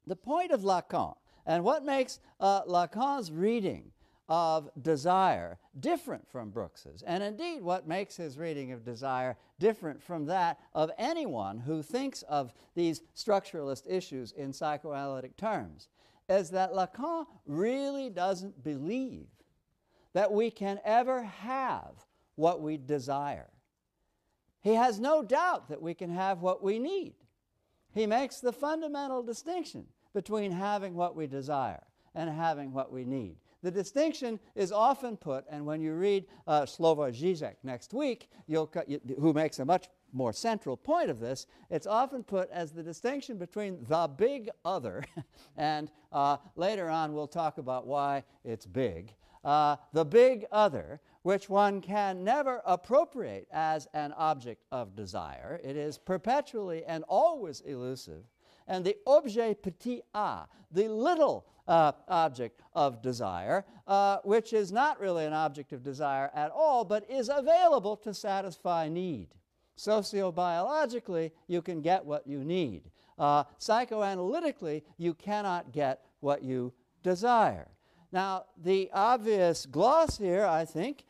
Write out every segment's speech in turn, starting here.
the point of Lacan, and what makes Lacan's reading of desire different from Brooks's, and indeed what makes his reading of desire different from that of anyone who thinks of these structuralist issues in psychoanalytic terms, is that Lacan really doesn't believe that we can ever have what we desire. He has no doubt that we can have what we need. He makes the fundamental distinction between having what we desire and having what we need. The distinction is often put, and when you read Slavoj Žižek next week, who makes a much more central point of this, it's often put as the distinction between the big other, and later on we'll talk about why it's big, the big other, which one can never appropriate as an object of desire. It is perpetually and always elusive. And the objet petit a, the little object of desire, which is not really an object of desire at all, but is available to satisfy need. Sociobiologically, you can get what you need. Psychoanalytically, you cannot get what you desire. Now, the obvious gloss here, I think,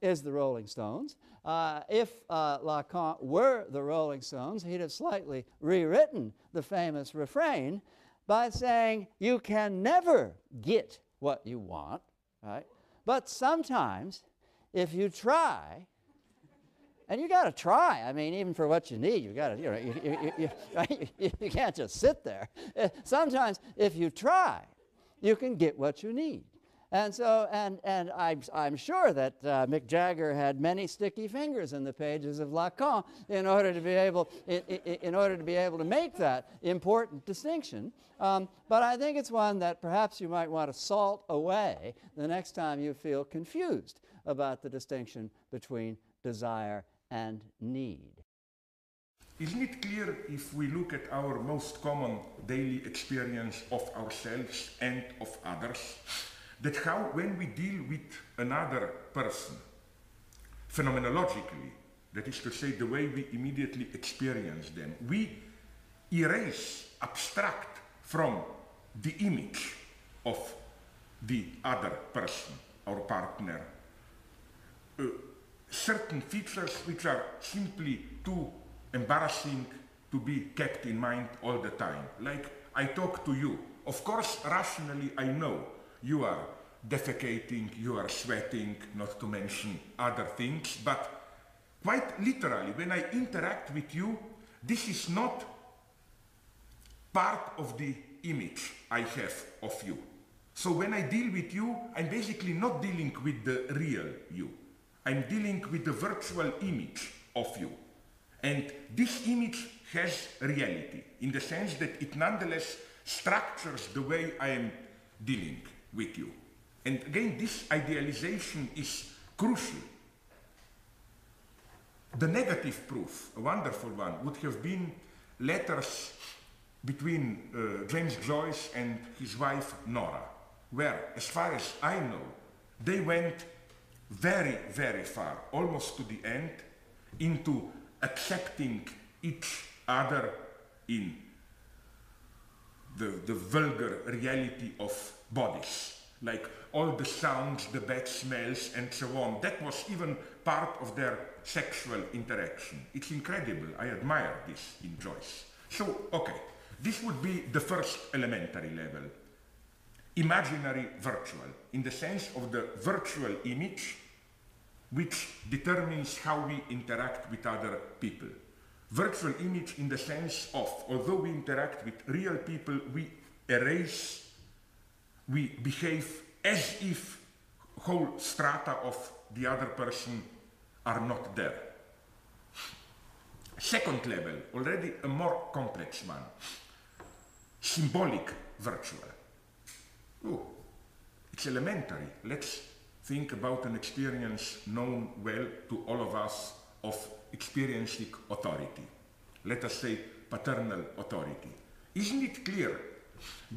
is the Rolling Stones. If Lacan were the Rolling Stones, he'd have slightly rewritten the famous refrain by saying, you can never get what you want, right? But sometimes, if you try, and you got to try. I mean, even for what you need, you got to, you can't just sit there. Sometimes, if you try, you can get what you need. And so, and I'm sure that Mick Jagger had many sticky fingers in the pages of Lacan in order to be able, to make that important distinction. But I think it's one that perhaps you might want to salt away the next time you feel confused about the distinction between desire and need. Isn't it clear, if we look at our most common daily experience of ourselves and of others, that how, when we deal with another person, phenomenologically, that is to say, the way we immediately experience them, we erase, abstract from the image of the other person, our partner, certain features which are simply too embarrassing to be kept in mind all the time. Like, I talk to you. Of course, rationally, I know you are defecating, you are sweating, not to mention other things, but quite literally, when I interact with you, this is not part of the image I have of you. So when I deal with you, I'm basically not dealing with the real you. I'm dealing with the virtual image of you. And this image has reality, in the sense that it nonetheless structures the way I am dealing with you. And again, this idealization is crucial. The negative proof, a wonderful one, would have been letters between James Joyce and his wife Nora, where, as far as I know, they went very, very far, almost to the end, into accepting each other in the vulgar reality of bodies, like all the sounds, the bad smells, and so on. That was even part of their sexual interaction. It's incredible. I admire this in Joyce. So, okay, this would be the first elementary level. Imaginary virtual, in the sense of the virtual image which determines how we interact with other people. Virtual image in the sense of, although we interact with real people, we erase, we behave as if whole strata of the other person are not there. Second level, already a more complex one, symbolic virtual. Oh, it's elementary. Let's think about an experience known well to all of us of experiencing authority. Let us say paternal authority. Isn't it clear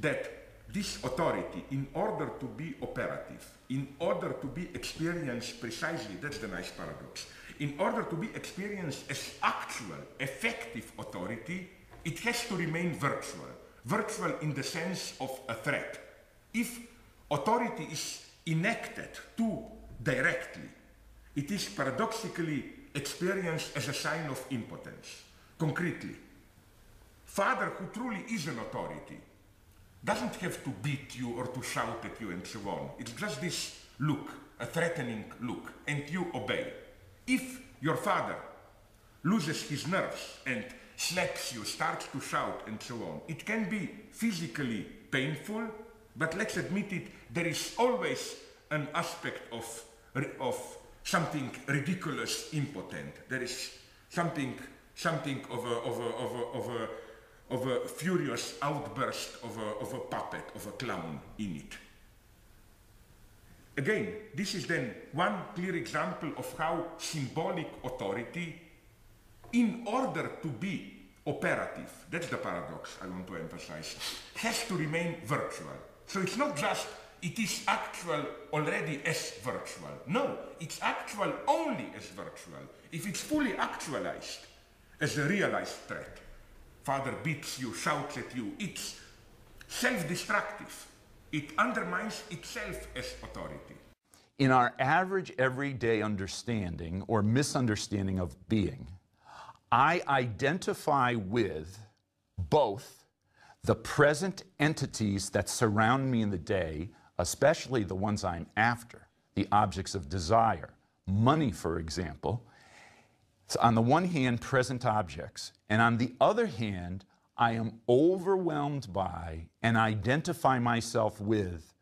that this authority, in order to be operative, in order to be experienced precisely, that's the nice paradox, in order to be experienced as actual, effective authority, it has to remain virtual. virtual in the sense of a threat. If authority is enacted too directly, it is paradoxically experienced as a sign of impotence. Concretely, father who truly is an authority doesn't have to beat you or to shout at you and so on. It's just this look, a threatening look, and you obey. If your father loses his nerves and slaps you, starts to shout and so on, it can be physically painful, but let's admit it, there is always an aspect of something ridiculous, impotent. There is something of a furious outburst of a puppet, of a clown in it. Again, this is then one clear example of how symbolic authority, in order to be operative, that's the paradox I want to emphasize, has to remain virtual. So it's not just it is actual already as virtual. No, it's actual only as virtual. If it's fully actualized as a realized threat, father beats you, shouts at you, it's self-destructive. It undermines itself as authority. In our average everyday understanding or misunderstanding of being, I identify with both the present entities that surround me in the day, especially the ones I'm after, the objects of desire, money, for example. So on the one hand, present objects, and on the other hand, I am overwhelmed by and identify myself with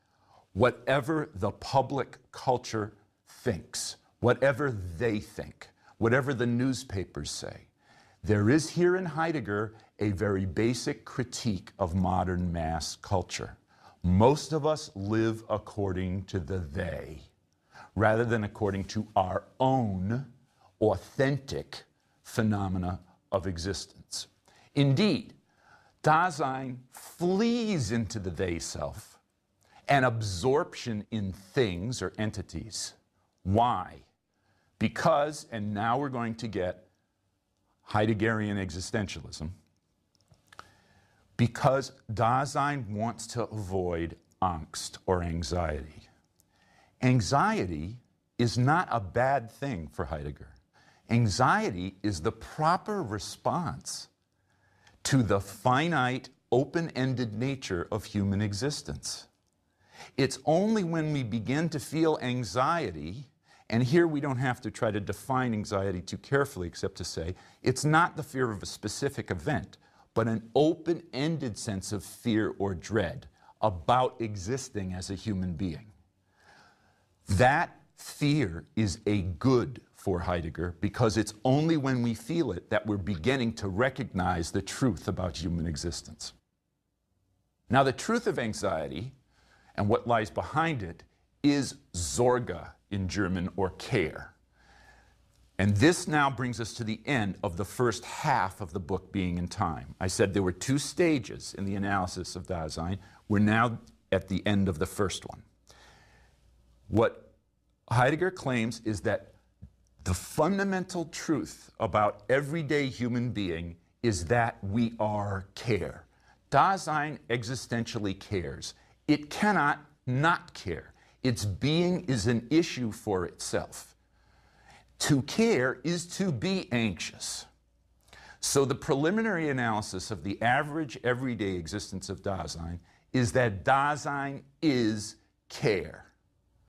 whatever the public culture thinks, whatever they think, whatever the newspapers say. There is here in Heidegger a very basic critique of modern mass culture. Most of us live according to the they, rather than according to our own authentic phenomena of existence. Indeed, Dasein flees into the they self and absorption in things or entities. Why? Because, and now we're going to get Heideggerian existentialism, because Dasein wants to avoid angst or anxiety. Anxiety is not a bad thing for Heidegger. Anxiety is the proper response to the finite, open-ended nature of human existence. It's only when we begin to feel anxiety, and here we don't have to try to define anxiety too carefully except to say it's not the fear of a specific event, but an open-ended sense of fear or dread about existing as a human being. That fear is a good for Heidegger because it's only when we feel it that we're beginning to recognize the truth about human existence. Now, the truth of anxiety and what lies behind it is Sorge in German, or care. And this now brings us to the end of the first half of the book, Being in Time. I said there were two stages in the analysis of Dasein. We're now at the end of the first one. What Heidegger claims is that the fundamental truth about everyday human being is that we are care. Dasein existentially cares. It cannot not care. Its being is an issue for itself. To care is to be anxious. So the preliminary analysis of the average everyday existence of Dasein is that Dasein is care.